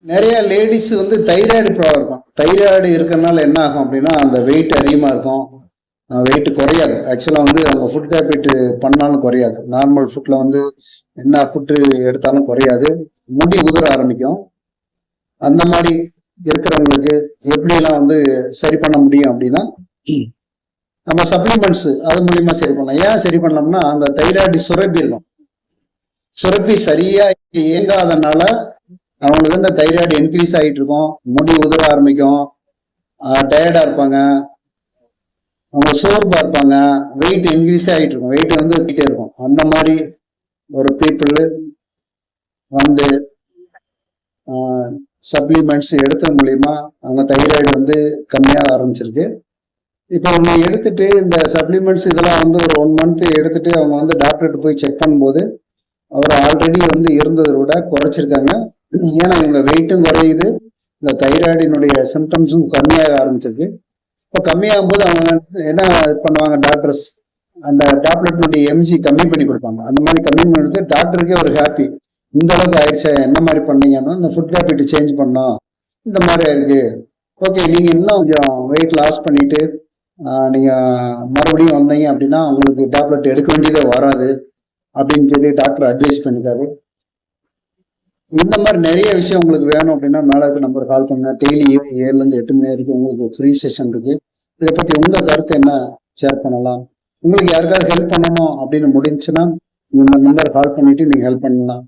நிறைய லேடிஸ் வந்து thyroid problem இருக்கும். தைராய்டு இருக்கிறதுனால என்ன ஆகும் அப்படின்னா அந்த வெயிட் அதிகமாக இருக்கும். வெயிட் குறையாது. ஆக்சுவலாக வந்து அவங்க ஃபுட் ஹேபிட் பண்ணாலும் குறையாது. நார்மல் ஃபுட்டில் வந்து என்ன ஃபுட்டு எடுத்தாலும் குறையாது. முடி உதிர ஆரம்பிக்கும். அந்த மாதிரி இருக்கிறவங்களுக்கு எப்படிலாம் வந்து சரி பண்ண முடியும் அப்படின்னா நம்ம சப்ளிமெண்ட்ஸ் அது மூலியமா சரி பண்ணலாம். ஏன் சரி பண்ணலாம்னா அந்த தைராய்டு சுரப்பி இருக்கும். சுரப்பி சரியா இயங்காதனால அவங்களுக்கு இந்த தைராய்டு இன்க்ரீஸ் ஆகிட்டு இருக்கும். முடி உதிர ஆரம்பிக்கும். டயர்டா இருப்பாங்க. அவங்க சோர்வா இருப்பாங்க. வெயிட் இன்க்ரீஸ் ஆகிட்டு இருக்கும். வெயிட் வந்து கிட்டே இருக்கும். அந்த மாதிரி ஒரு பீப்புள் வந்து சப்ளிமெண்ட்ஸ் எடுத்த மூலியமா அவங்க தைராய்டு வந்து கம்மியாக ஆரம்பிச்சிருக்கு. இப்போ அவங்க எடுத்துட்டு இந்த சப்ளிமெண்ட்ஸ் இதெல்லாம் வந்து ஒரு 1 மந்த் எடுத்துட்டு அவங்க வந்து டாக்டர்கிட்ட போய் செக் பண்ணும்போது அவர் ஆல்ரெடி வந்து இருந்ததை விட குறைச்சிருக்காங்க. ஏன்னா இவங்க வெயிட்டும் குறையுது, இந்த தைராய்டினுடைய சிம்டம்ஸும் கம்மியாக ஆரம்பிச்சிருக்கு. இப்போ கம்மியாகும் போது அவங்க என்ன பண்ணுவாங்க டாக்டர்ஸ், அந்த டேப்லெட்னுடைய எம்ஜி கம்மி பண்ணி கொடுப்பாங்க. அந்த மாதிரி கம்மி பண்ணுறது டாக்டருக்கே ஒரு ஹாப்பி. இந்த அளவுக்கு ஆயிடுச்சு, என்ன மாதிரி பண்ணீங்கன்னா இந்த ஃபுட் ஹேபிட் சேஞ்ச் பண்ணோம், இந்த மாதிரி ஆயிருக்கு. ஓகே, நீங்க இன்னும் கொஞ்சம் வெயிட் லாஸ் பண்ணிட்டு நீங்க மறுபடியும் வந்தீங்க அப்படின்னா உங்களுக்கு டேப்லெட் எடுக்க வேண்டியதே வராது அப்படின்னு சொல்லி டாக்டர் அட்வைஸ் பண்ணிருக்காரு. இந்த மாதிரி நிறைய விஷயம் உங்களுக்கு வேணும் அப்படின்னா மேல இருக்க நம்பர் கால் பண்ணுங்க. டெய்லி 7 to 8 மணி வரைக்கும் உங்களுக்கு ஃப்ரீ செஷன் இருக்கு. இதை பத்தி உங்க கருத்து என்ன ஷேர் பண்ணலாம். உங்களுக்கு யாருக்காவது ஹெல்ப் பண்ணணும் அப்படின்னு முடிஞ்சுன்னா இந்த நம்பர் கால் பண்ணிட்டு நீங்க ஹெல்ப் பண்ணலாம்.